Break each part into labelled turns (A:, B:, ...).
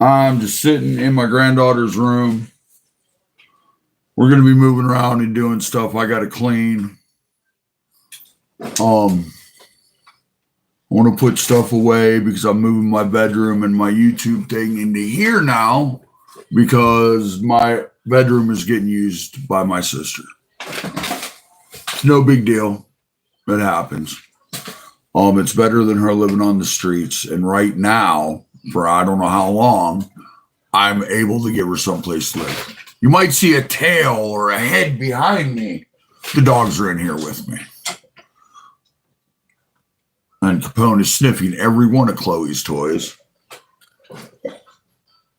A: I'm just sitting in my granddaughter's room. We're going to be moving around and doing stuff I got to clean. I want to put stuff away because I'm moving my bedroom and my YouTube thing into here now because my bedroom is getting used by my sister. It's no big deal. It happens. It's better than her living on the streets. And right now, for I don't know how long, I'm able to give her someplace to live. You might see a tail or a head behind me. The dogs are in here with me. And Capone is sniffing every one of Chloe's toys.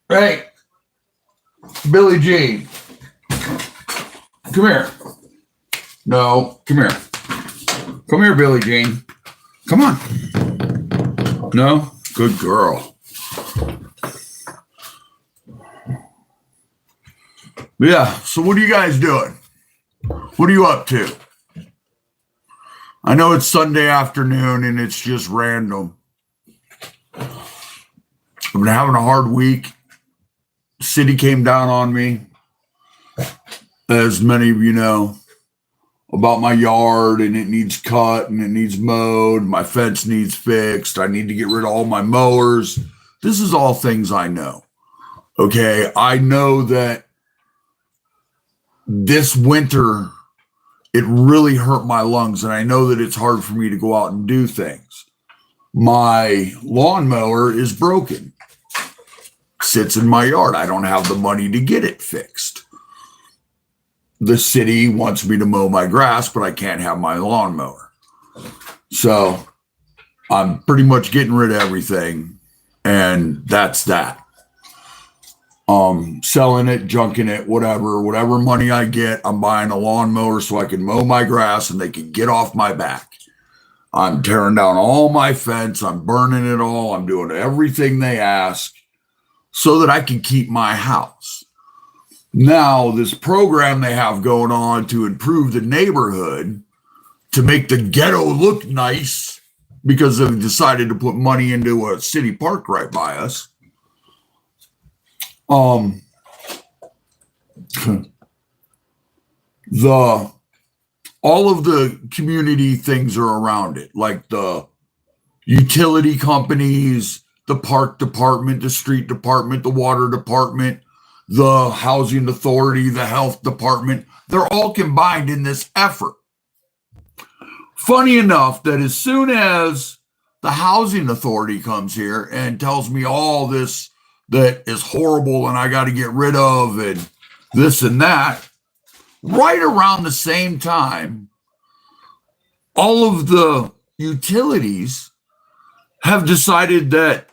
A: Hey, Billie Jean. Come here. No, come here. Come here, Billie Jean. Come on. No? Good girl. Yeah, so what are you guys doing? What are you up to? I know it's Sunday afternoon and it's just random. I've been having a hard week. City came down on me, as many of you know, about my yard, and it needs cut and it needs mowed. My fence needs fixed. I need to get rid of all my mowers. This is all things I know. Okay, I know that this winter, it really hurt my lungs, and I know that it's hard for me to go out and do things. My lawnmower is broken. Sits in my yard. I don't have the money to get it fixed. The city wants me to mow my grass, but I can't have my lawnmower. So I'm pretty much getting rid of everything, and that's that. Selling it, junking it, whatever money I get, I'm buying a lawnmower so I can mow my grass and they can get off my back. I'm tearing down all my fence. I'm burning it all. I'm doing everything they ask so that I can keep my house. Now, this program they have going on to improve the neighborhood, to make the ghetto look nice, because they've decided to put money into a city park right by us. All of the community things are around it, like the utility companies, the park department, the street department, the water department, the housing authority, the health department. They're all combined in this effort. Funny enough that as soon as the housing authority comes here and tells me all this that is horrible and I got to get rid of and this and that, right around the same time, all of the utilities have decided that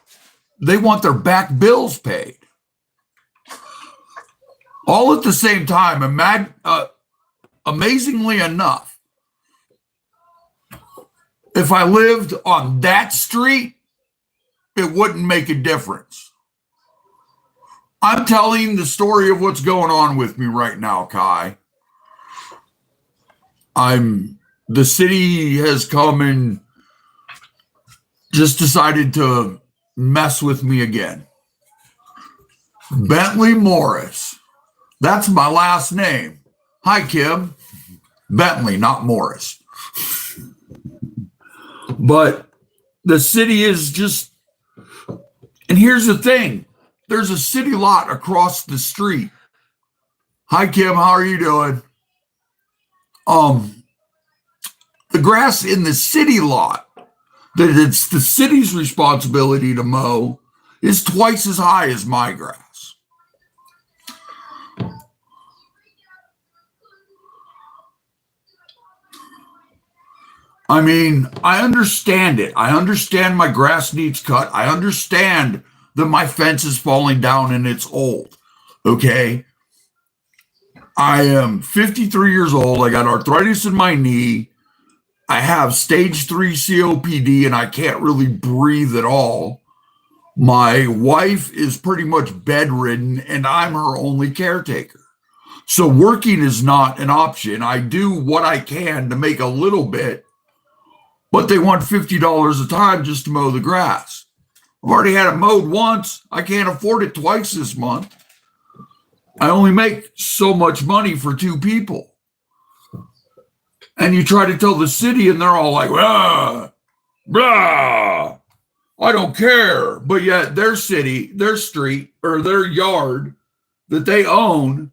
A: they want their back bills paid. All at the same time, amazingly enough, if I lived on that street, it wouldn't make a difference. I'm telling the story of what's going on with me right now, Kai. The city has come and just decided to mess with me again. Bentley Morris. That's my last name. Hi, Kim. Bentley, not Morris. But the city is just, and here's the thing. There's a city lot across the street. Hi, Kim. How are you doing? The grass in the city lot that it's the city's responsibility to mow is twice as high as my grass. I mean, I understand it. I understand my grass needs cut. I understand that my fence is falling down and it's old. Okay. I am 53 years old. I got arthritis in my knee. I have stage 3 COPD and I can't really breathe at all. My wife is pretty much bedridden and I'm her only caretaker. So working is not an option. I do what I can to make a little bit, but they want $50 a time just to mow the grass. I've already had it mowed once. I can't afford it twice this month. I only make so much money for 2 people. And you try to tell the city and they're all like, blah, blah, I don't care. But yet their city, their street, or their yard that they own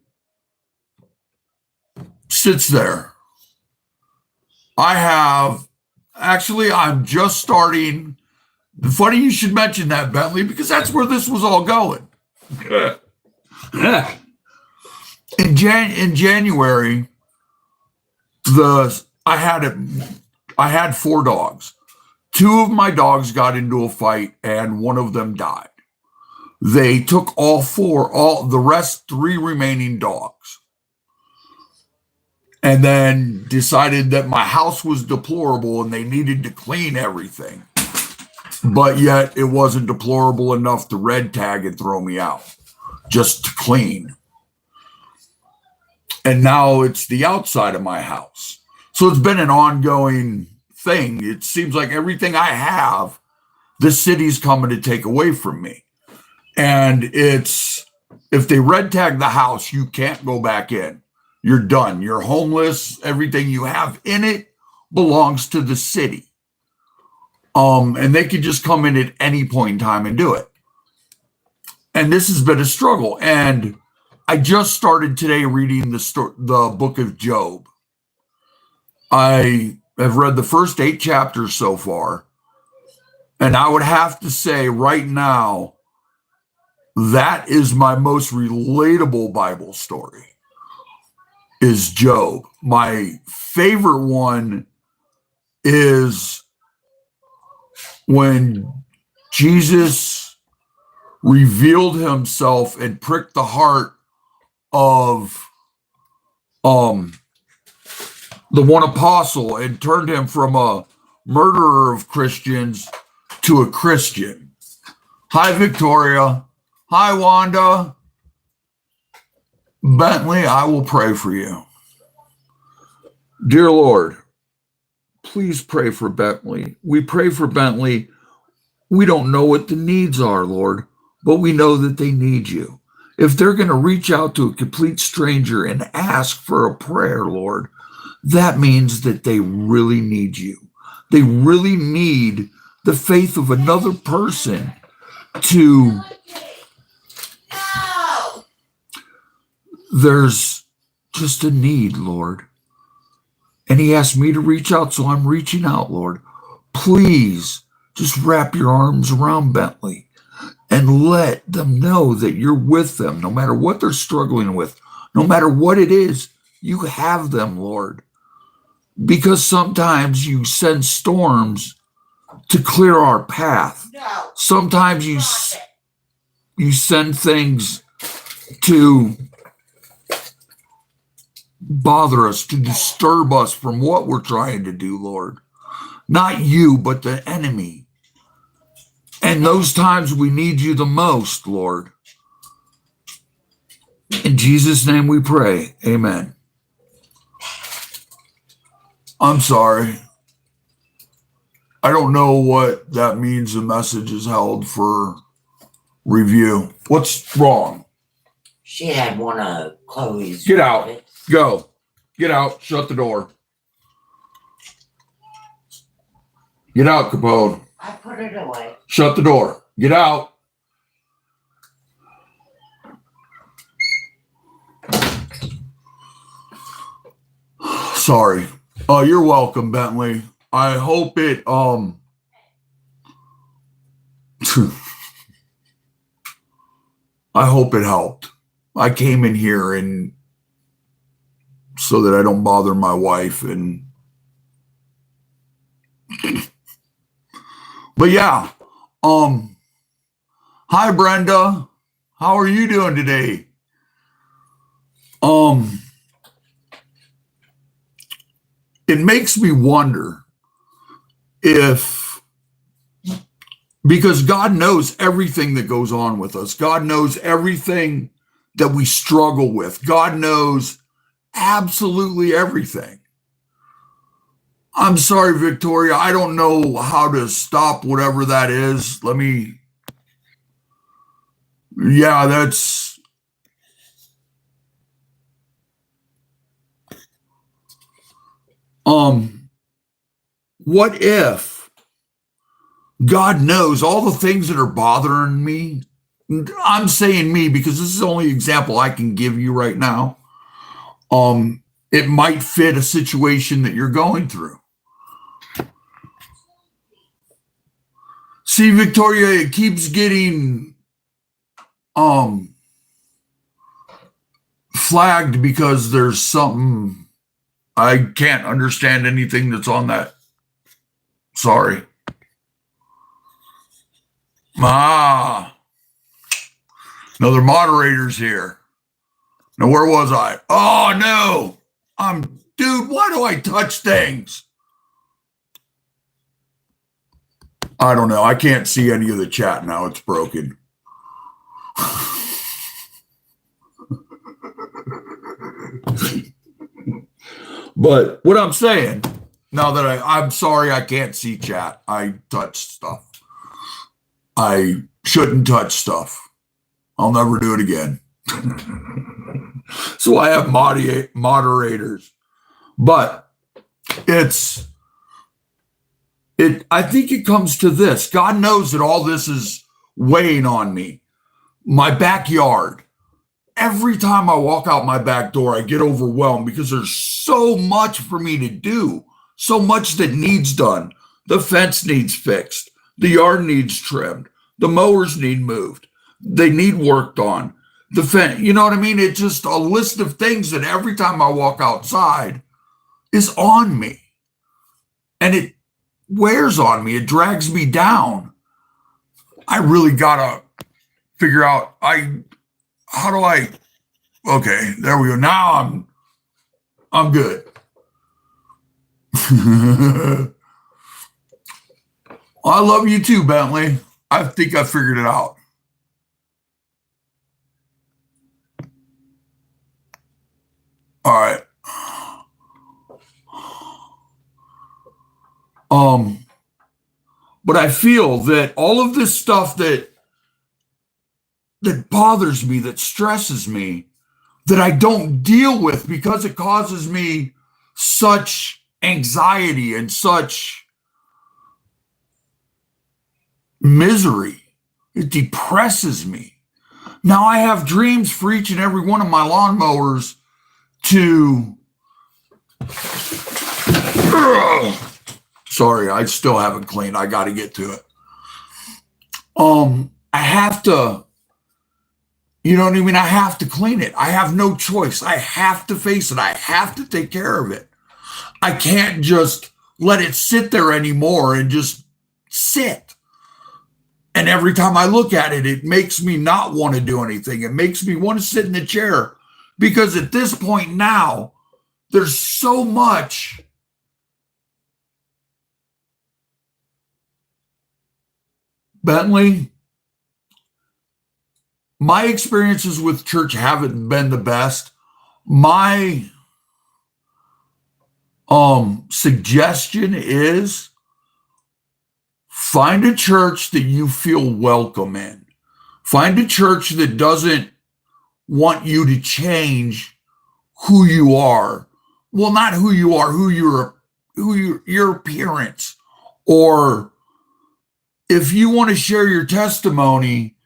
A: sits there. I'm just starting. Funny you should mention that, Bentley, because that's where this was all going. In January, I had 4 dogs. 2 of my dogs got into a fight and one of them died. They took all the rest 3 remaining dogs. And then decided that my house was deplorable and they needed to clean everything. But yet it wasn't deplorable enough to red tag and throw me out, just to clean. And now it's the outside of my house. So it's been an ongoing thing. It seems like everything I have, the city's coming to take away from me. And if they red tag the house, you can't go back in. You're done. You're homeless. Everything you have in it belongs to the city. And they could just come in at any point in time and do it. And this has been a struggle. And I just started today reading the book of Job. I have read the first 8 chapters so far. And I would have to say right now, that is my most relatable Bible story, is Job. My favorite one is when Jesus revealed himself and pricked the heart of the one apostle and turned him from a murderer of Christians to a Christian. Hi, Victoria. Hi, Wanda. Bentley, I will pray for you. Dear Lord, please pray for Bentley. We pray for Bentley. We don't know what the needs are, Lord, but we know that they need you. If they're going to reach out to a complete stranger and ask for a prayer, Lord, that means that they really need you. They really need the faith of another person to... There's just a need, Lord. And he asked me to reach out, so I'm reaching out, Lord. Please just wrap your arms around Bentley and let them know that you're with them, no matter what they're struggling with, no matter what it is, you have them, Lord. Because sometimes you send storms to clear our path. Sometimes you send things to bother us, to disturb us from what we're trying to do, Lord. Not you, but the enemy. And those times we need you the most, Lord. In Jesus' name we pray. Amen. I'm sorry. I don't know what that means. The message is held for review. What's wrong?
B: She had one of Chloe's.
A: Get out. Go. Get out. Shut the door. Get out, Capone.
B: I put it away.
A: Shut the door. Get out. Sorry. Oh, you're welcome, Bentley. I hope it I hope it helped. I came in here and so that I don't bother my wife and but yeah. Hi Brenda. How are you doing today? It makes me wonder if, because God knows everything that goes on with us. God knows everything that we struggle with. God knows absolutely everything. I'm sorry, Victoria. I don't know how to stop whatever that is. Let me Yeah, that's what if God knows all the things that are bothering me? I'm saying me because this is the only example I can give you right now. It might fit a situation that you're going through. See, Victoria, it keeps getting flagged because there's something I can't understand anything that's on that. Sorry. Another moderator's here. Now, where was I? Oh no. Dude, why do I touch things? I don't know. I can't see any of the chat now. It's broken. But what I'm saying, now that I'm sorry I can't see chat. I touched stuff. I shouldn't touch stuff. I'll never do it again. So I have moderators. But I think it comes to this. God knows that all this is weighing on me. My backyard. Every time I walk out my back door, I get overwhelmed because there's so much for me to do, so much that needs done. The fence needs fixed. The yard needs trimmed. The mowers need moved. They need worked on. The fence, you know what I mean? It's just a list of things that every time I walk outside is on me. And it wears on me. It drags me down. I really gotta figure out okay, there we go. Now I'm good. I love you too, Bentley. I think I figured it out. All right. But I feel that all of this stuff that bothers me, that stresses me, that I don't deal with because it causes me such anxiety and such misery. It depresses me. Now I have dreams for each and every one of my lawnmowers to... Sorry, I still haven't cleaned. I got to get to it. I have to, you know what I mean? I have to clean it. I have no choice. I have to face it. I have to take care of it. I can't just let it sit there anymore and just sit. And every time I look at it, it makes me not want to do anything. It makes me want to sit in the chair because at this point now, there's so much. Bentley, my experiences with church haven't been the best. My suggestion is find a church that you feel welcome in. Find a church that doesn't want you to change who you are. Well, not who you are, your appearance, or if you want to share your testimony,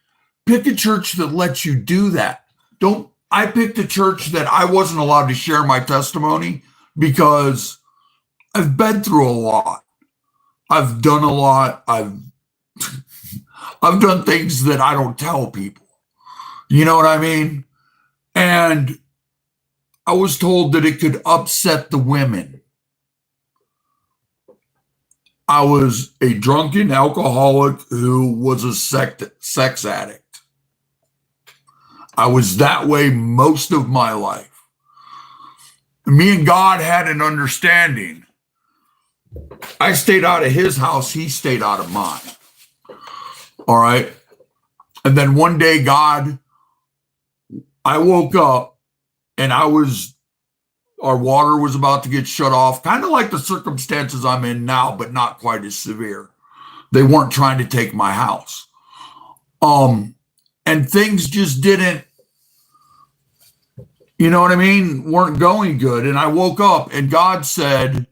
A: pick a church that lets you do that. I picked a church that I wasn't allowed to share my testimony because I've been through a lot. I've done a lot. I've done things that I don't tell people. You know what I mean? And I was told that it could upset the women. I was a drunken alcoholic who was a sex addict. I was that way most of my life. Me and God had an understanding. I stayed out of his house. He stayed out of mine. All right. And then one day, I woke up and our water was about to get shut off, kind of like the circumstances I'm in now, but not quite as severe. They weren't trying to take my house. and things just didn't, you know what I mean, weren't going good. And I woke up and God said,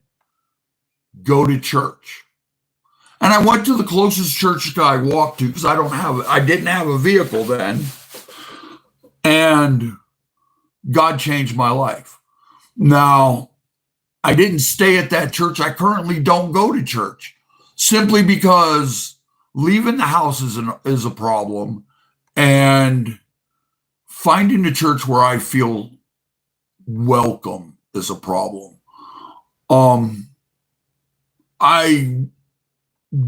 A: go to church. And I went to the closest church that I walked to because I didn't have a vehicle then. And God changed my life. Now, I didn't stay at that church. I currently don't go to church simply because leaving the house is a problem, and finding a church where I feel welcome is a problem. I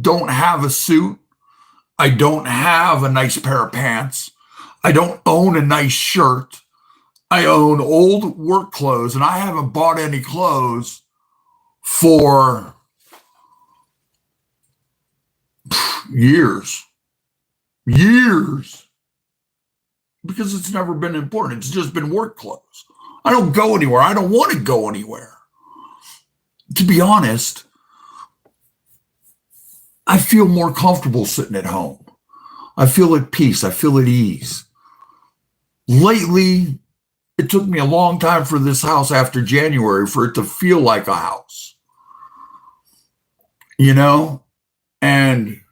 A: don't have a suit. I don't have a nice pair of pants. I don't own a nice shirt. I own old work clothes, and I haven't bought any clothes for years, because it's never been important. It's just been work clothes. I don't go anywhere. I don't want to go anywhere. To be honest, I feel more comfortable sitting at home. I feel at peace. I feel at ease. Lately, it took me a long time for this house after January for it to feel like a house, you know? And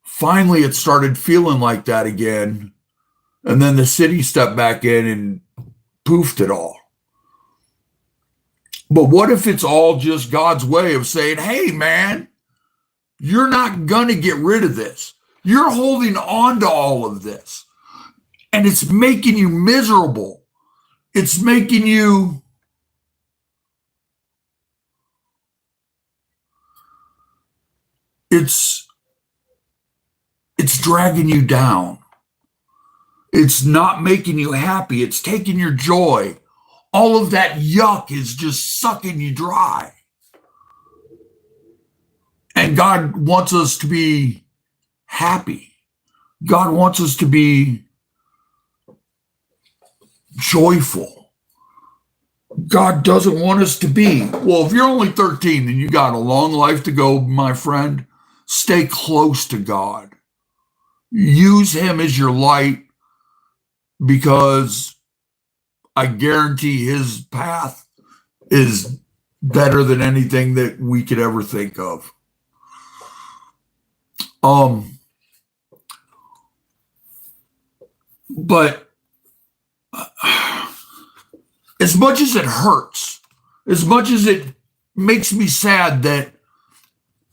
A: finally, it started feeling like that again. And then the city stepped back in and poofed it all. But what if it's all just God's way of saying, hey, man, you're not going to get rid of this. You're holding on to all of this. And it's making you miserable. It's making you it's dragging you down. It's not making you happy. It's taking your joy. All of that yuck is just sucking you dry. And God wants us to be happy. God wants us to be joyful. God doesn't want us to be. Well, if you're only 13 and you got a long life to go, my friend, stay close to God. Use him as your light, because I guarantee his path is better than anything that we could ever think of. But as much as it hurts, as much as it makes me sad that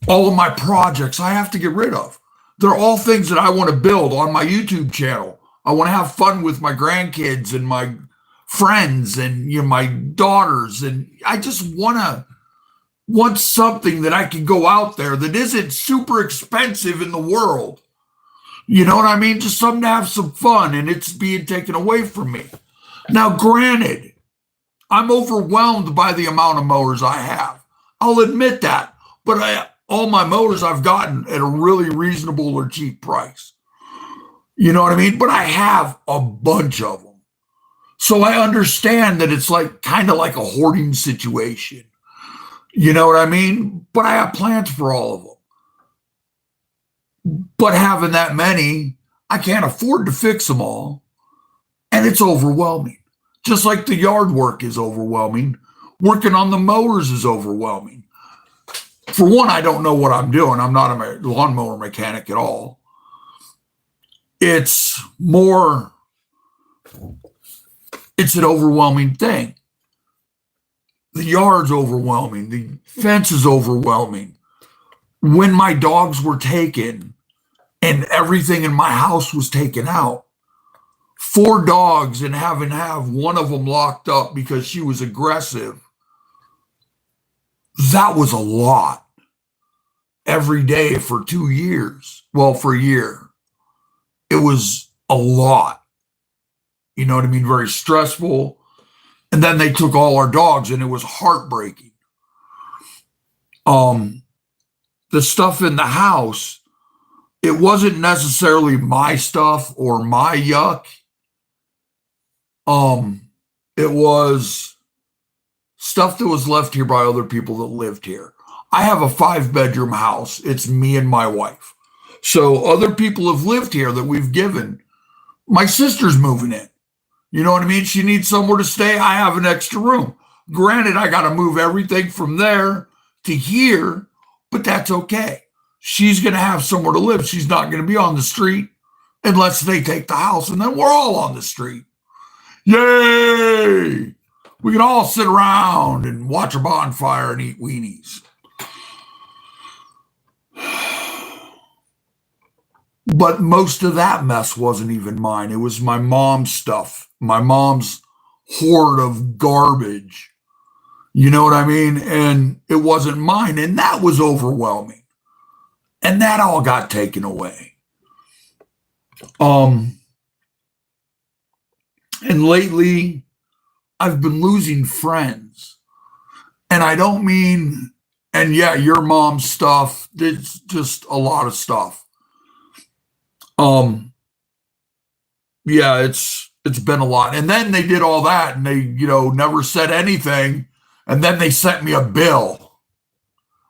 A: all of my projects I have to get rid of, they're all things that I want to build on my YouTube channel. I want to have fun with my grandkids and my friends and, you know, my daughters. And I just want something that I can go out there that isn't super expensive in the world. You know what I mean? Just something to have some fun, and it's being taken away from me. Now, granted, I'm overwhelmed by the amount of mowers I have. I'll admit that. But all my mowers I've gotten at a really reasonable or cheap price. You know what I mean? But I have a bunch of them. So I understand that it's like kind of like a hoarding situation. You know what I mean? But I have plans for all of them. But having that many, I can't afford to fix them all. And it's overwhelming. Just like the yard work is overwhelming, working on the mowers is overwhelming. For one, I don't know what I'm doing. I'm not a lawnmower mechanic at all. It's an overwhelming thing. The yard's overwhelming. The fence is overwhelming. When my dogs were taken and everything in my house was taken out, 4 dogs, and having to have one of them locked up because she was aggressive, that was a lot. Every day for 2 years. Well, for a year. It was a lot. You know what I mean? Very stressful. And then they took all our dogs, and it was heartbreaking. The stuff in the house, it wasn't necessarily my stuff or my yuck. It was stuff that was left here by other people that lived here. I have a 5-bedroom house. It's me and my wife. So other people have lived here that we've given. My sister's moving in. You know what I mean? She needs somewhere to stay. I have an extra room. Granted, I got to move everything from there to here, but that's okay. She's going to have somewhere to live. She's not going to be on the street unless they take the house, and then we're all on the street. Yay! We can all sit around and watch a bonfire and eat weenies. But most of that mess wasn't even mine. It was my mom's stuff, my mom's hoard of garbage. You know what I mean? And it wasn't mine. And that was overwhelming. And that all got taken away. And lately, I've been losing friends. And I don't mean, and yeah, your mom's stuff, it's just a lot of stuff. Yeah, it's been a lot. And then they did all that and they, never said anything. And then they sent me a bill.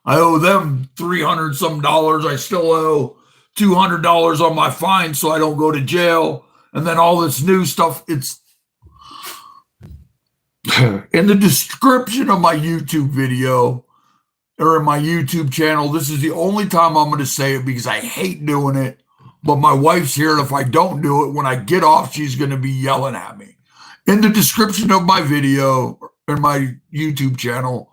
A: I owe them $300 some. I still owe $200 on my fine so I don't go to jail. And then all this new stuff. It's in the description of my YouTube video or in my YouTube channel. This is the only time I'm going to say it because I hate doing it. But my wife's here, and if I don't do it, when I get off, she's going to be yelling at me. In the description of my video or my YouTube channel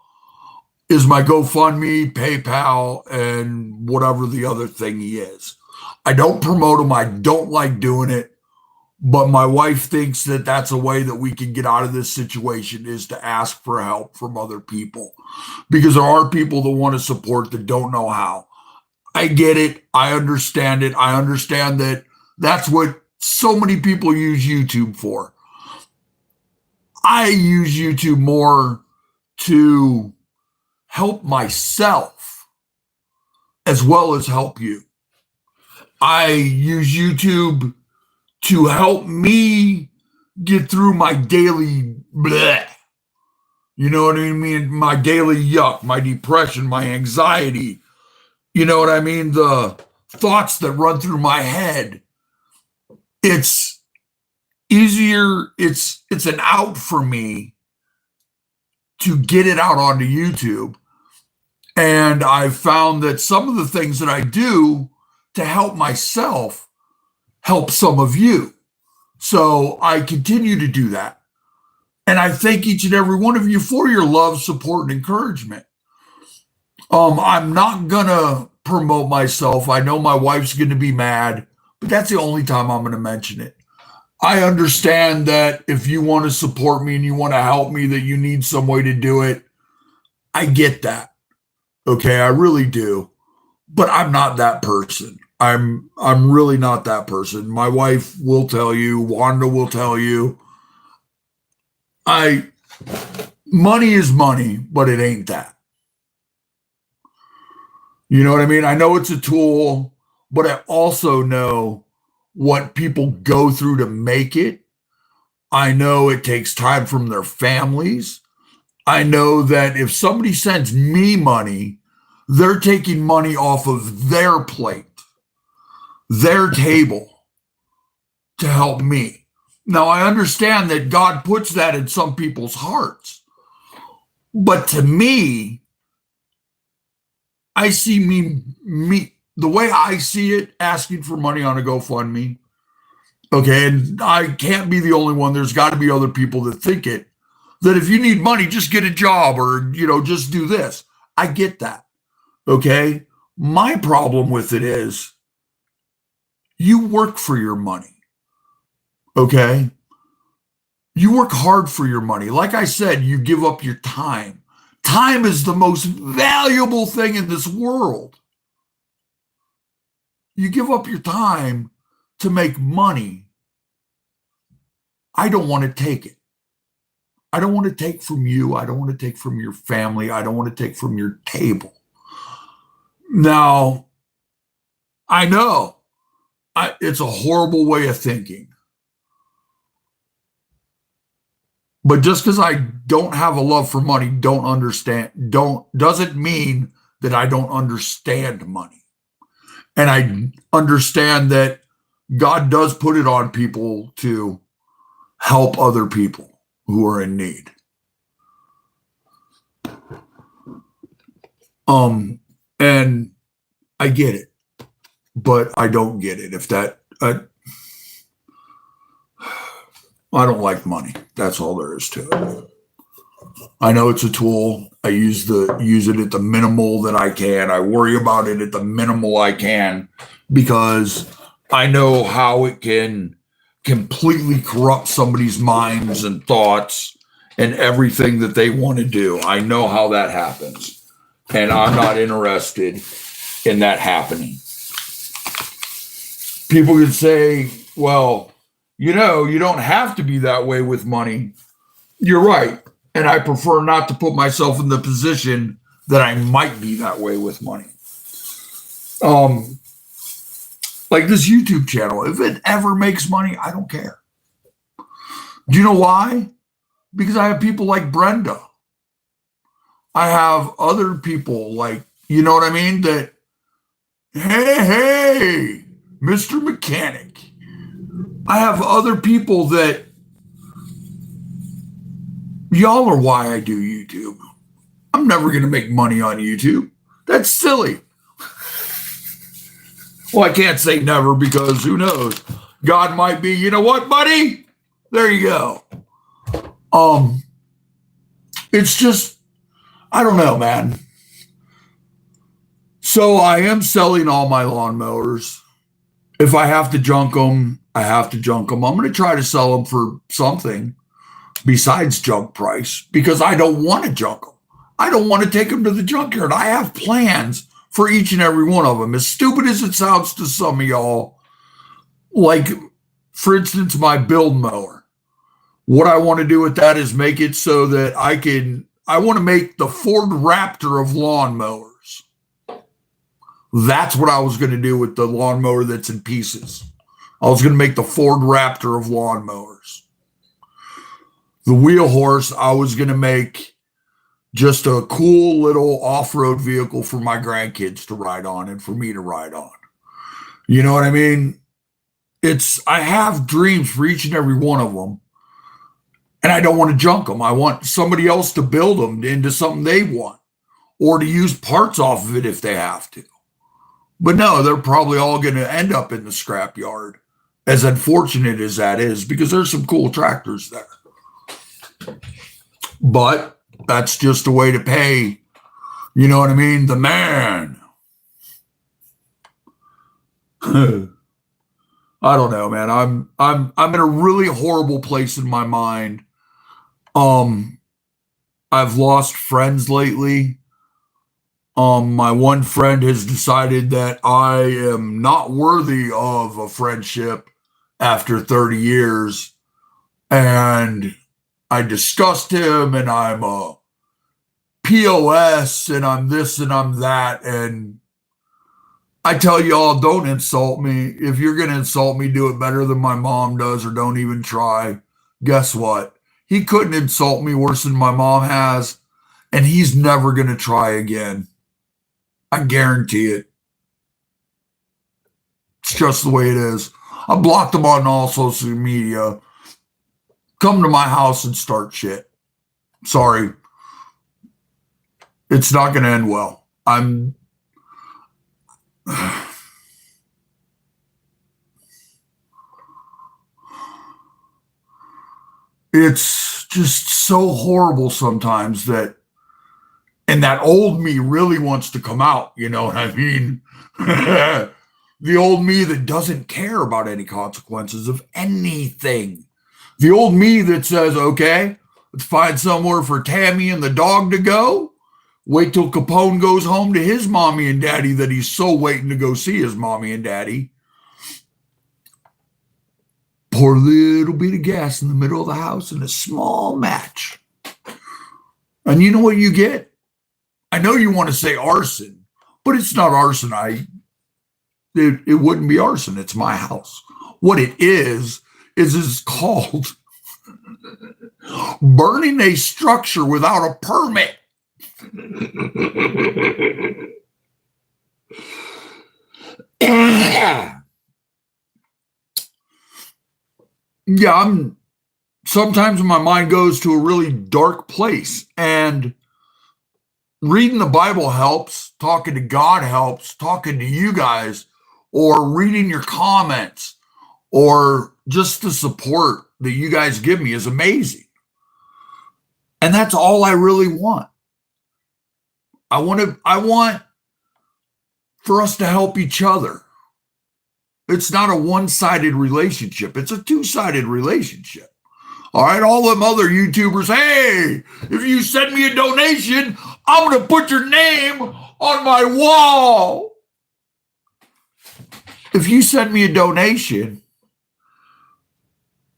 A: is my GoFundMe, PayPal, and whatever the other thing is. I don't promote them. I don't like doing it. But my wife thinks that that's a way that we can get out of this situation is to ask for help from other people. Because there are people that want to support that don't know how. I get it. I understand it. I understand that that's what so many people use YouTube for. I use YouTube more to help myself as well as help you. I use YouTube to help me get through my daily bleh. You know what I mean? My daily yuck, my depression, my anxiety. You know what I mean? The thoughts that run through my head. It's easier. It's an out for me to get it out onto YouTube. And I've found that some of the things that I do to help myself help some of you. So I continue to do that. And I thank each and every one of you for your love, support, and encouragement. I'm not going to promote myself. I know my wife's going to be mad, but that's the only time I'm going to mention it. I understand that if you want to support me and you want to help me, that you need some way to do it. I get that. Okay, I really do. But I'm not that person. I'm really not that person. My wife will tell you, Wanda will tell you, money is money, but it ain't that. You know what I mean? I know it's a tool, but I also know what people go through to make it. I know it takes time from their families. I know that if somebody sends me money, they're taking money off of their plate, their table to help me. Now, I understand that God puts that in some people's hearts. But to me, I see me the way I see it, asking for money on a GoFundMe. Okay, and I can't be the only one. There's got to be other people that think it. That if you need money, just get a job or, just do this. I get that. Okay? My problem with it is you work for your money. Okay? You work hard for your money. Like I said, you give up your time. Time is the most valuable thing in this world. You give up your time to make money. I don't want to take it. I don't want to take from you. I don't want to take from your family. I don't want to take from your table. Now, I know it's a horrible way of thinking. But just because I don't have a love for money, doesn't mean that I don't understand money. And I understand that God does put it on people to help other people who are in need. And I get it, but I don't get it. I don't like money. That's all there is to it. I know it's a tool. I use it at the minimal that I can. I worry about it at the minimal I can because I know how it can completely corrupt somebody's minds and thoughts and everything that they want to do. I know how that happens. And I'm not interested in that happening. People could say, well, you don't have to be that way with money. You're right. And I prefer not to put myself in the position that I might be that way with money. Like this YouTube channel, if it ever makes money, I don't care. Do you know why? Because I have people like Brenda. I have other people like, you know what I mean? That, hey, Mr. Mechanic. I have other people that, y'all are why I do YouTube. I'm never going to make money on YouTube. That's silly. Well, I can't say never because who knows? God might be, you know what, buddy? There you go. It's just, I don't know, man. So I am selling all my lawnmowers. If I have to junk them, I have to junk them. I'm going to try to sell them for something besides junk price because I don't want to junk them. I don't want to take them to the junkyard. I have plans for each and every one of them. As stupid as it sounds to some of y'all, like, for instance, my build mower. What I want to do with that is make it so that I want to make the Ford Raptor of lawnmowers. That's what I was going to do with the lawnmower that's in pieces. I was going to make the Ford Raptor of lawnmowers. The wheel horse, I was going to make just a cool little off-road vehicle for my grandkids to ride on and for me to ride on. You know what I mean? I have dreams for each and every one of them. And I don't want to junk them. I want somebody else to build them into something they want or to use parts off of it if they have to. But no, they're probably all going to end up in the scrap yard, as unfortunate as that is, because there's some cool tractors there. But that's just a way to pay, you know what I mean? The man. I don't know, man. I'm in a really horrible place in my mind. I've lost friends lately. My one friend has decided that I am not worthy of a friendship after 30 years. And I discussed him and I'm a POS and I'm this and I'm that. And I tell y'all, don't insult me. If you're going to insult me, do it better than my mom does or don't even try. Guess what? He couldn't insult me worse than my mom has. And he's never going to try again. I guarantee it. It's just the way it is. I blocked him on all social media. Come to my house and start shit. Sorry. It's not going to end well. It's just so horrible sometimes that, and that old me really wants to come out, you know what I mean? The old me that doesn't care about any consequences of anything. The old me that says, okay, let's find somewhere for Tammy and the dog to go. Wait till Capone goes home to his mommy and daddy that he's so waiting to go see his mommy and daddy. Pour a little bit of gas in the middle of the house and a small match. And you know what you get? I know you want to say arson, but it's not arson. It wouldn't be arson. It's my house. What it is called burning a structure without a permit. yeah, sometimes my mind goes to a really dark place, and reading the Bible helps, talking to God helps, talking to you guys, or reading your comments, or just the support that you guys give me is amazing. And that's all I really want. I want for us to help each other. It's not a one-sided relationship. It's a two-sided relationship. All right, all them other YouTubers, hey, if you send me a donation, I'm going to put your name on my wall. If you send me a donation,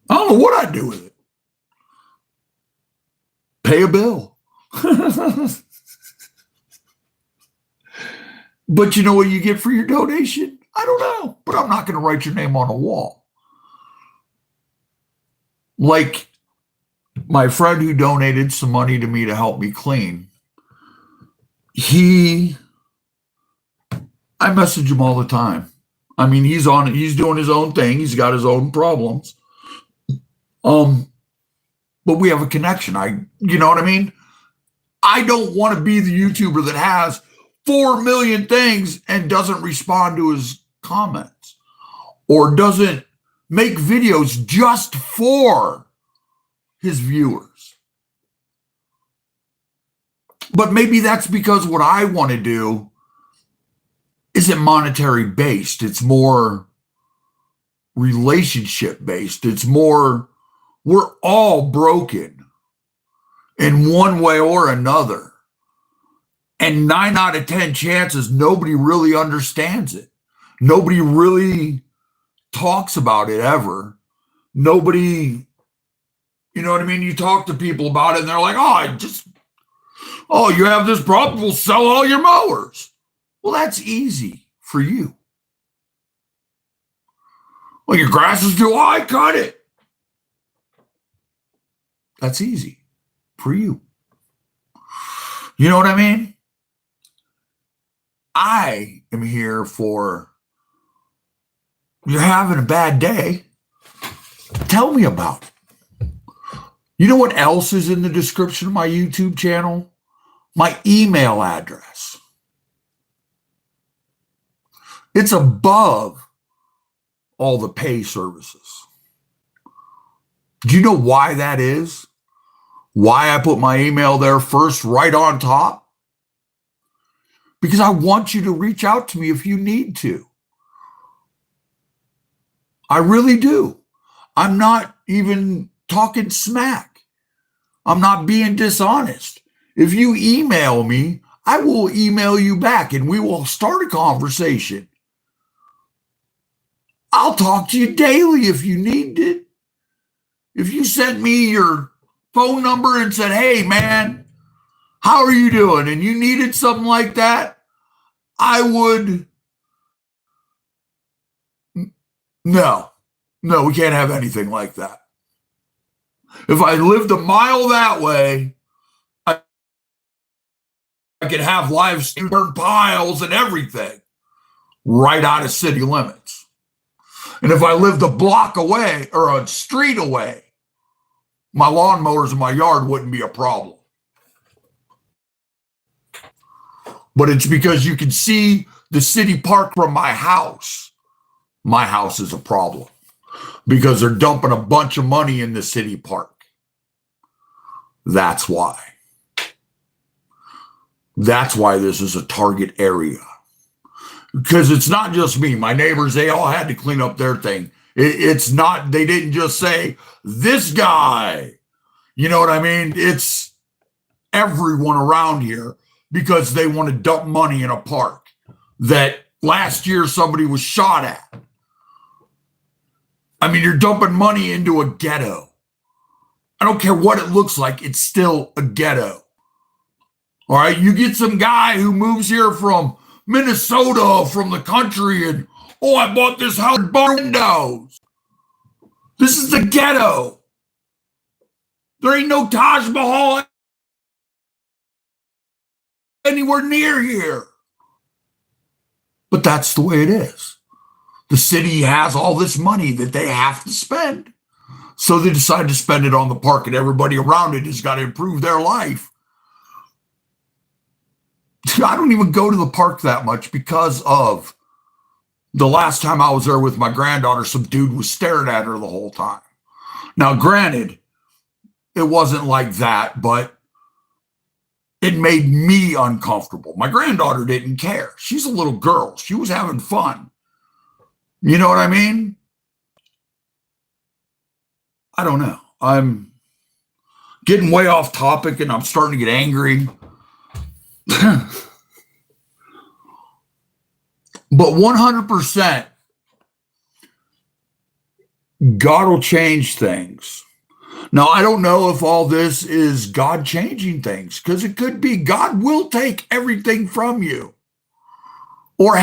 A: I don't know what I'd do with it. Pay a bill. But you know what you get for your donation? I don't know, but I'm not going to write your name on a wall. Like my friend who donated some money to me to help me clean, I message him all the time. I mean, he's doing his own thing. He's got his own problems. But we have a connection. You know what I mean? I don't want to be the YouTuber that has 4 million things and doesn't respond to his comments or doesn't make videos just for his viewers. But maybe that's because what I want to do isn't monetary based. It's more relationship based. It's more, we're all broken in one way or another. And 9 out of 10 chances, nobody really understands it. Nobody really talks about it ever. Nobody, you know what I mean? You talk to people about it and they're like, oh, you have this problem, we'll sell all your mowers. Well, that's easy for you. Well, your grass is too high, cut it. That's easy for you. You know what I mean? I am here for, you're having a bad day, tell me about it. You know what else is in the description of my YouTube channel? My email address. It's above all the pay services. Do you know why that is? Why I put my email there first, right on top? Because I want you to reach out to me if you need to. I really do. I'm not even talking smack. I'm not being dishonest. If you email me, I will email you back and we will start a conversation. I'll talk to you daily if you need it. If you sent me your phone number and said, hey, man, how are you doing? And you needed something like that, I would, no, we can't have anything like that. If I lived a mile that way, I could have live burn piles and everything right out of city limits. And if I lived a block away or a street away, my lawnmowers in my yard wouldn't be a problem. But it's because you can see the city park from my house. My house is a problem because they're dumping a bunch of money in the city park. That's why. That's why this is a target area. Because it's not just me. My neighbors, they all had to clean up their thing. It's not, they didn't just say, this guy. You know what I mean? It's everyone around here because they want to dump money in a park that last year somebody was shot at. I mean, you're dumping money into a ghetto. I don't care what it looks like. It's still a ghetto. All right. You get some guy who moves here from Minnesota, from the country, and, oh, I bought this house with bar windows. This is the ghetto. There ain't no Taj Mahal anywhere near here. But that's the way it is. The city has all this money that they have to spend. So they decide to spend it on the park, and everybody around it has got to improve their life. I don't even go to the park that much because of the last time I was there with my granddaughter, some dude was staring at her the whole time. Now, granted, it wasn't like that, but it made me uncomfortable. My granddaughter didn't care. She's a little girl. She was having fun. You know what I mean? I don't know. I'm getting way off topic and I'm starting to get angry. But 100%, God will change things. Now, I don't know if all this is God changing things, because it could be God will take everything from you, or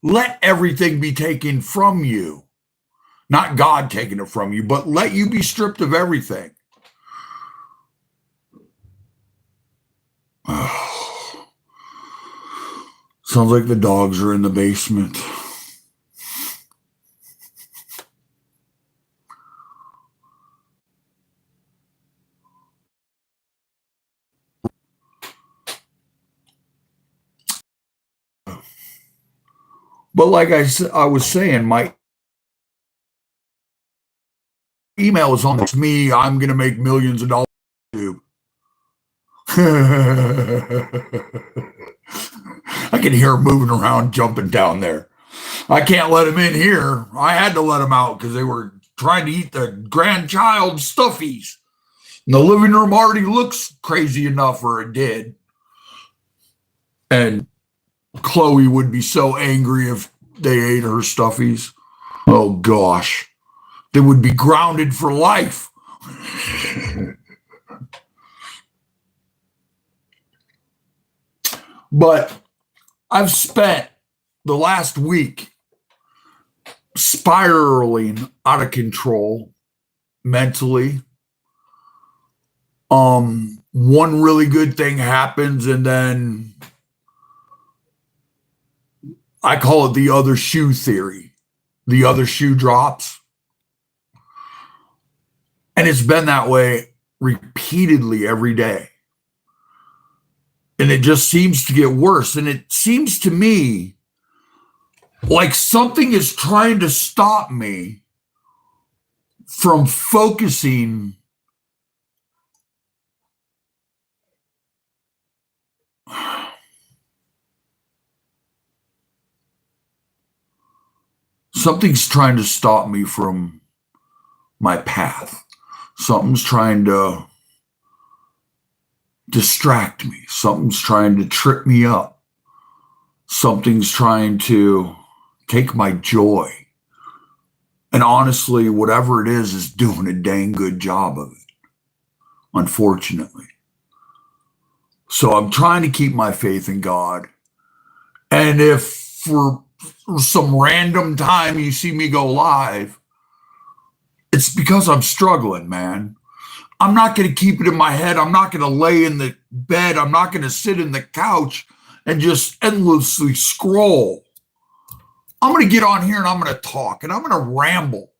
A: let everything be taken from you. Not God taking it from you, but let you be stripped of everything. Sounds like the dogs are in the basement. But like I was saying, my email is on this. Me, I'm going to make millions of dollars. I can hear him moving around, jumping down there. I can't let him in here. I had to let him out because they were trying to eat the grandchild stuffies. And the living room already looks crazy enough, or it did. And Chloe would be so angry if they ate her stuffies. Oh, gosh. They would be grounded for life. But I've spent the last week spiraling out of control mentally. One really good thing happens, and then I call it the other shoe theory. The other shoe drops. And it's been that way repeatedly every day. And it just seems to get worse. And it seems to me like something is trying to stop me from focusing something's trying to stop me from my path. Something's trying to distract me. Something's trying to trip me up. Something's trying to take my joy. And honestly, whatever it is doing a dang good job of it, unfortunately. So I'm trying to keep my faith in God. And if for some random time you see me go live, it's because I'm struggling, man. I'm not going to keep it in my head. I'm not going to lay in the bed. I'm not going to sit in the couch and just endlessly scroll. I'm going to get on here and I'm going to talk and I'm going to ramble.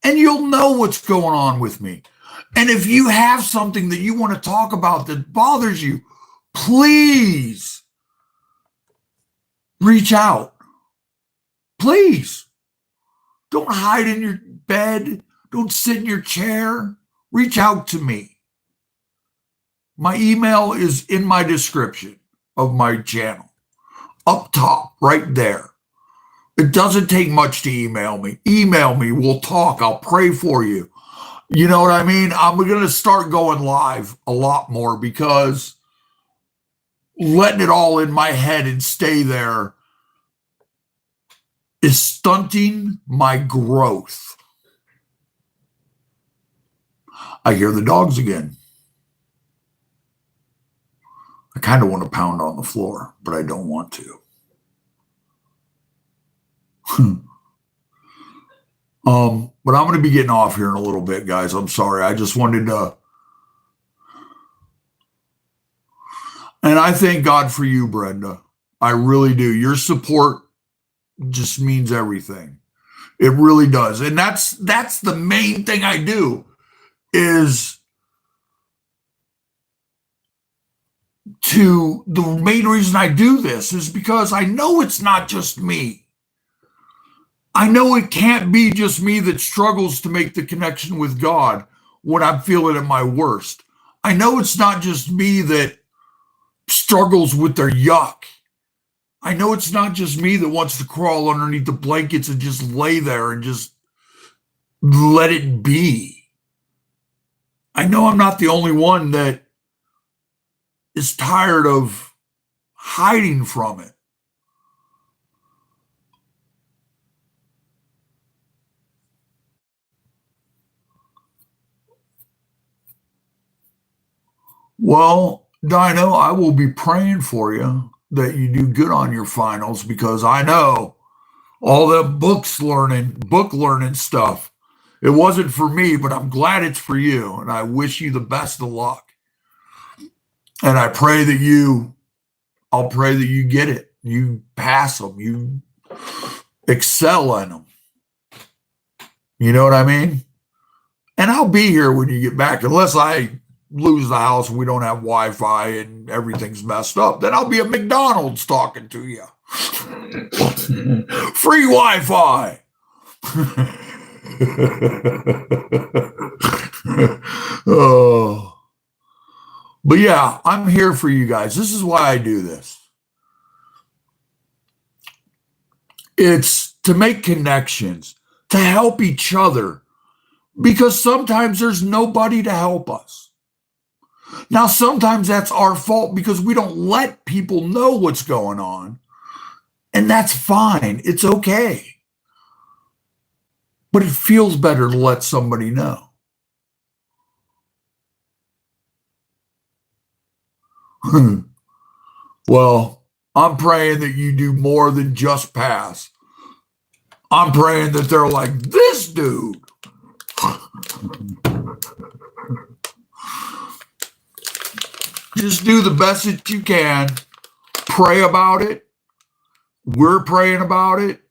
A: And you'll know what's going on with me. And if you have something that you want to talk about that bothers you, please reach out. Please. Don't hide in your bed. Don't sit in your chair. Reach out to me. My email is in my description of my channel. Up top, right there. It doesn't take much to email me. Email me. We'll talk. I'll pray for you. You know what I mean? I'm going to start going live a lot more because letting it all in my head and stay there is stunting my growth. I hear the dogs again. I kind of want to pound on the floor, but I don't want to. But I'm going to be getting off here in a little bit, guys. I'm sorry. I just wanted to. And I thank God for you, Brenda. I really do. Your support just means everything. It really does. And that's the main thing I do is the main reason I do this is because I know it's not just me. I know it can't be just me that struggles to make the connection with God when I'm feeling at my worst. I know it's not just me that struggles with their yuck. I know it's not just me that wants to crawl underneath the blankets and just lay there and just let it be. I know I'm not the only one that is tired of hiding from it. Well, Dino, I will be praying for you that you do good on your finals because I know all that book learning stuff. It wasn't for me, but I'm glad it's for you. And I wish you the best of luck. And I pray that I'll pray that you get it. You pass them. You excel in them. You know what I mean? And I'll be here when you get back, unless I lose the house and we don't have Wi-Fi and everything's messed up. Then I'll be at McDonald's talking to you. Free Wi-Fi. Oh. But yeah, I'm here for you guys. This is why I do this. It's to make connections, to help each other, because sometimes there's nobody to help us. Now, sometimes that's our fault because we don't let people know what's going on, and that's fine. It's okay. But it feels better to let somebody know. Well, I'm praying that you do more than just pass. I'm praying that they're like, this dude. Just do the best that you can. Pray about it. We're praying about it.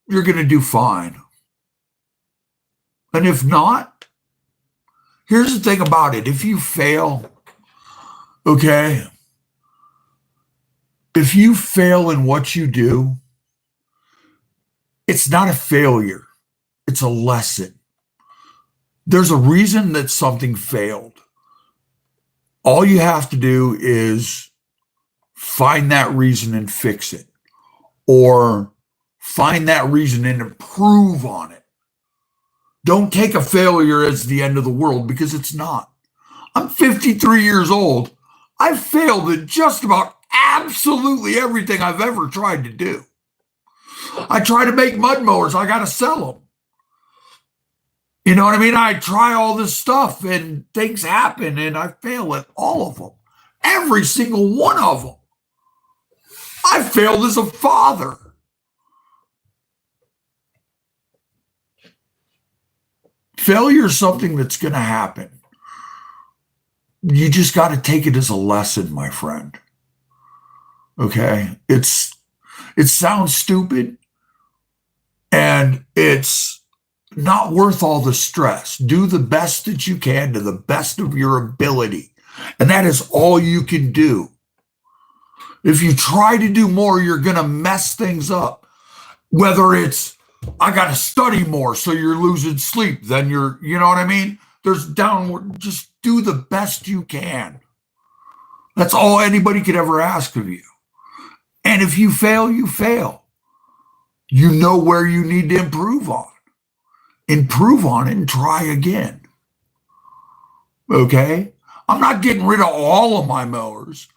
A: You're going to do fine. And if not, here's the thing about it. If you fail, okay, if you fail in what you do, it's not a failure. It's a lesson. There's a reason that something failed. All you have to do is find that reason and fix it, or find that reason and improve on it. Don't take a failure as the end of the world, because it's not. I'm 53 years old. I've failed at just about absolutely everything I've ever tried to do. I try to make mud mowers. I got to sell them. You know what I mean? I try all this stuff and things happen and I fail at all of them. Every single one of them. I failed as a father. Failure is something that's going to happen. You just got to take it as a lesson, my friend. Okay? It sounds stupid, and it's not worth all the stress. Do the best that you can to the best of your ability. And that is all you can do. If you try to do more, you're going to mess things up. Whether it's, I got to study more, so you're losing sleep, then you know what I mean? There's downward, just do the best you can. That's all anybody could ever ask of you. And if you fail, you fail. You know where you need to improve on. Improve on it and try again. Okay? I'm not getting rid of all of my mowers.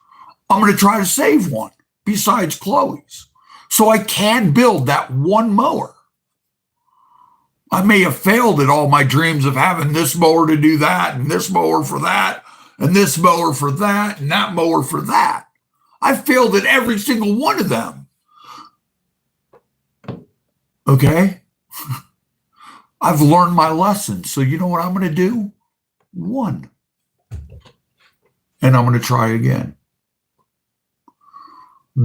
A: I'm going to try to save one besides Chloe's, so I can build that one mower. I may have failed at all my dreams of having this mower to do that, and this mower for that, and this mower for that, and that mower for that. I failed at every single one of them. Okay? I've learned my lesson. So you know what I'm going to do? One. And I'm going to try again.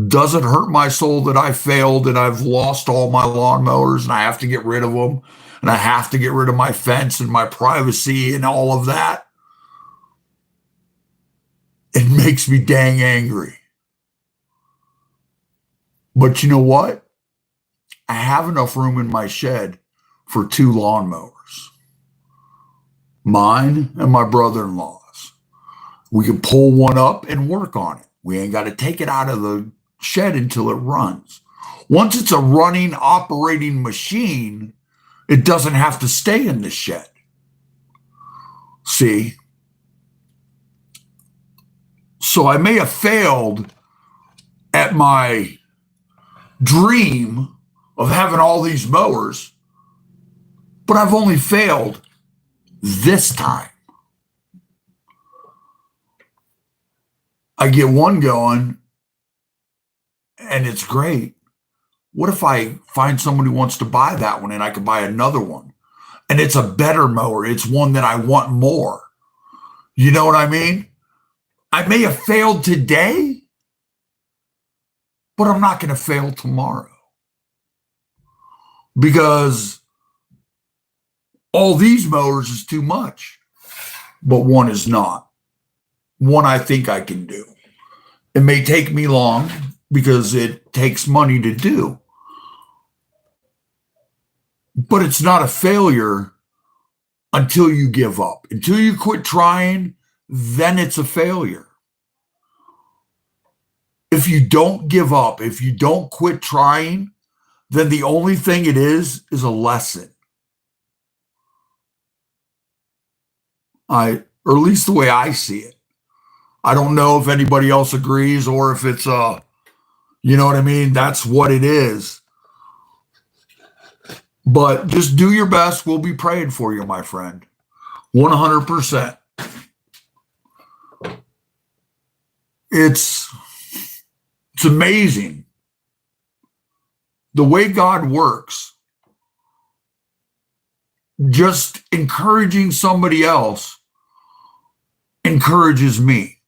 A: Does it hurt my soul that I failed and I've lost all my lawnmowers and I have to get rid of them and I have to get rid of my fence and my privacy and all of that? It makes me dang angry. But you know what? I have enough room in my shed for 2 lawnmowers. Mine and my brother-in-law's. We can pull one up and work on it. We ain't got to take it out of the shed until it runs. Once it's a running, operating machine, it doesn't have to stay in the shed. See? So I may have failed at my dream of having all these mowers, but I've only failed this time. I get one going and it's great. What if I find someone who wants to buy that one and I could buy another one? And it's a better mower. It's one that I want more. You know what I mean? I may have failed today, but I'm not going to fail tomorrow. Because all these mowers is too much, but one is not. One I think I can do. It may take me long because it takes money to do. But it's not a failure until you give up. Until you quit trying, then it's a failure. If you don't give up, if you don't quit trying, then the only thing it is a lesson. Or at least the way I see it. I don't know if anybody else agrees or if it's you know what I mean? That's what it is. But just do your best. We'll be praying for you, my friend. 100%. It's amazing. The way God works, just encouraging somebody else encourages me.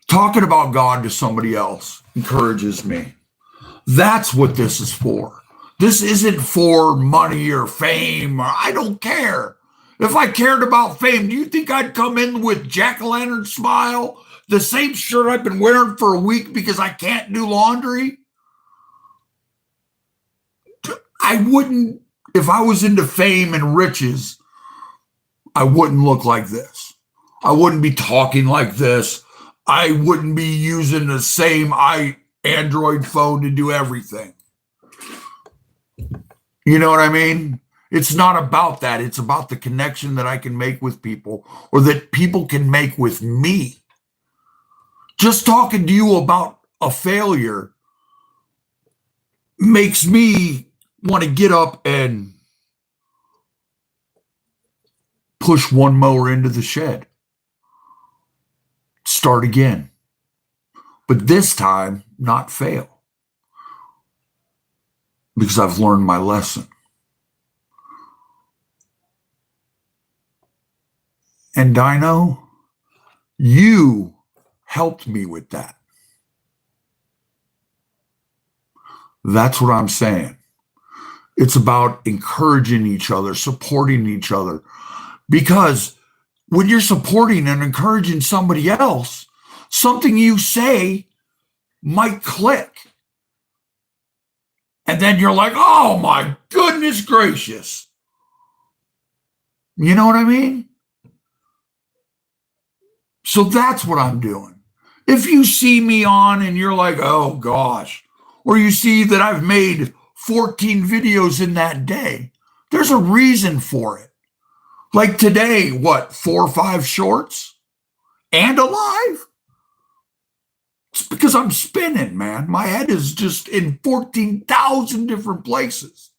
A: Talking about God to somebody else encourages me. That's what this is for. This isn't for money or fame. I don't care. If I cared about fame, do you think I'd come in with jack-o'-lantern smile, the same shirt I've been wearing for a week because I can't do laundry? I wouldn't, if I was into fame and riches, I wouldn't look like this. I wouldn't be talking like this. I wouldn't be using the same Android phone to do everything. You know what I mean? It's not about that. It's about the connection that I can make with people or that people can make with me. Just talking to you about a failure makes me want to get up and push one mower into the shed. Start again. But this time, not fail. Because I've learned my lesson. And Dino, you helped me with that. That's what I'm saying. It's about encouraging each other, supporting each other. Because when you're supporting and encouraging somebody else, something you say might click. And then you're like, oh my goodness gracious. You know what I mean? So that's what I'm doing. If you see me on and you're like, oh gosh, or you see that I've made 14 videos in that day, there's a reason for it. Like today, 4 or 5 shorts and a live? It's because I'm spinning, man. My head is just in 14,000 different places.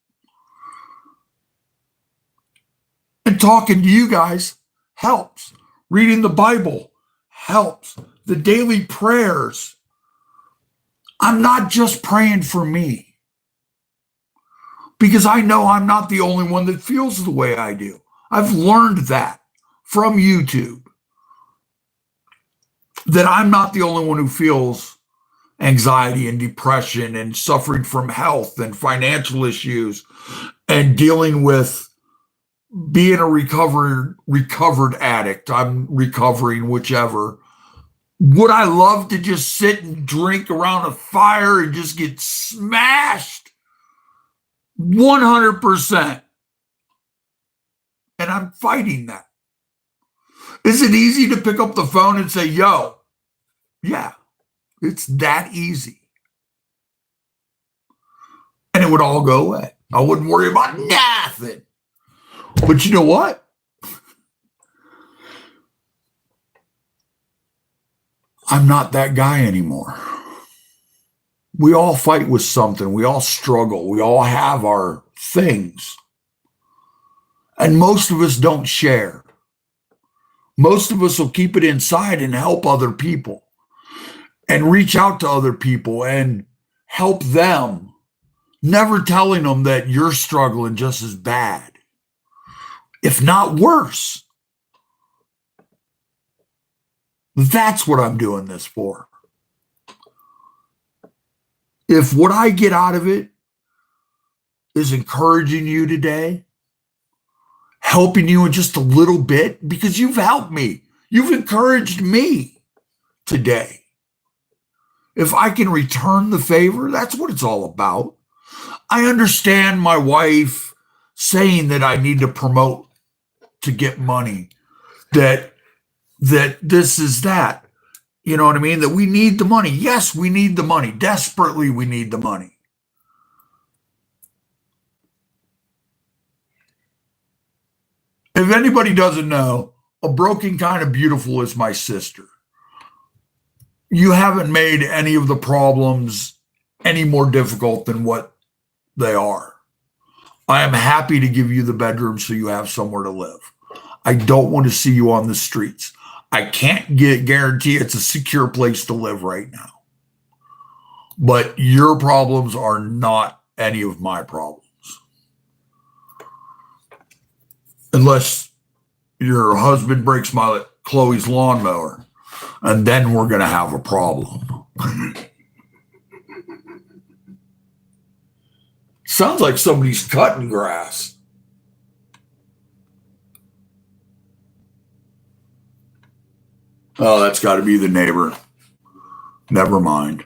A: And talking to you guys helps. Reading the Bible helps. The daily prayers. I'm not just praying for me. Because I know I'm not the only one that feels the way I do. I've learned that from YouTube. That I'm not the only one who feels anxiety and depression and suffering from health and financial issues and dealing with being a recovered addict. I'm recovering, whichever. Would I love to just sit and drink around a fire and just get smashed? 100%. And I'm fighting that. Is it easy to pick up the phone and say, yo? Yeah, it's that easy. And it would all go away. I wouldn't worry about nothing. But you know what? I'm not that guy anymore. We all fight with something. We all struggle. We all have our things. And most of us don't share. Most of us will keep it inside and help other people and reach out to other people and help them, never telling them that you're struggling just as bad, if not worse. That's what I'm doing this for. If what I get out of it is encouraging you today, helping you in just a little bit, because you've helped me, you've encouraged me today. If I can return the favor, that's what it's all about. I understand my wife saying that I need to promote to get money, that this is that. You know what I mean? That we need the money. Yes, we need the money. Desperately, we need the money. If anybody doesn't know, a broken kind of beautiful is my sister. You haven't made any of the problems any more difficult than what they are. I am happy to give you the bedroom so you have somewhere to live. I don't want to see you on the streets. I can't guarantee it's a secure place to live right now. But your problems are not any of my problems. Unless your husband breaks my Chloe's lawnmower, and then we're going to have a problem. Sounds like somebody's cutting grass. Oh, that's got to be the neighbor. Never mind.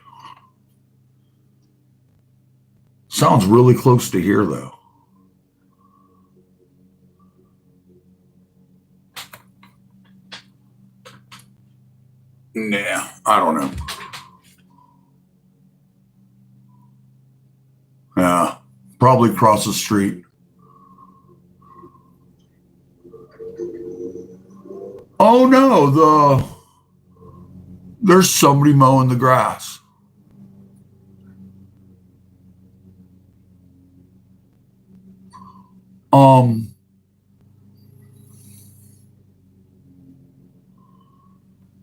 A: Sounds really close to here, though. Nah, I don't know. Yeah, probably across the street. Oh no, there's somebody mowing the grass.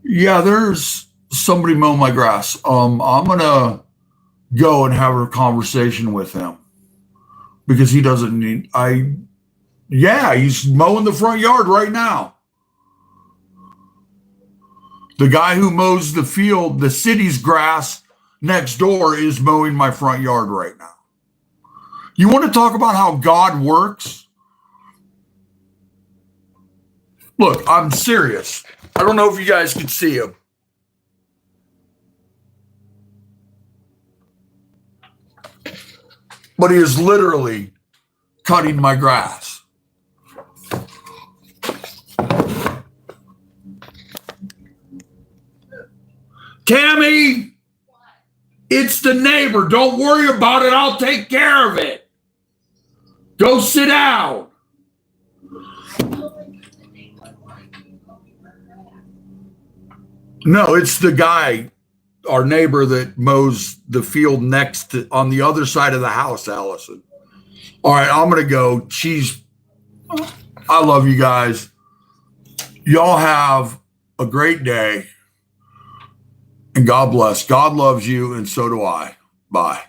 A: Yeah, there's somebody mowing my grass. I'm gonna go and have a conversation with him because he doesn't need. Yeah, he's mowing the front yard right now. The guy who mows the field, the city's grass next door, is mowing my front yard right now. You want to talk about how God works? Look, I'm serious. I don't know if you guys can see him. But he is literally cutting my grass. Tammy, it's the neighbor. Don't worry about it. I'll take care of it. Go sit down. No, it's the guy, our neighbor that mows the field next to, on the other side of the house, Allison. All right, I'm going to go. I love you guys. Y'all have a great day. And God bless. God loves you, and so do I. Bye.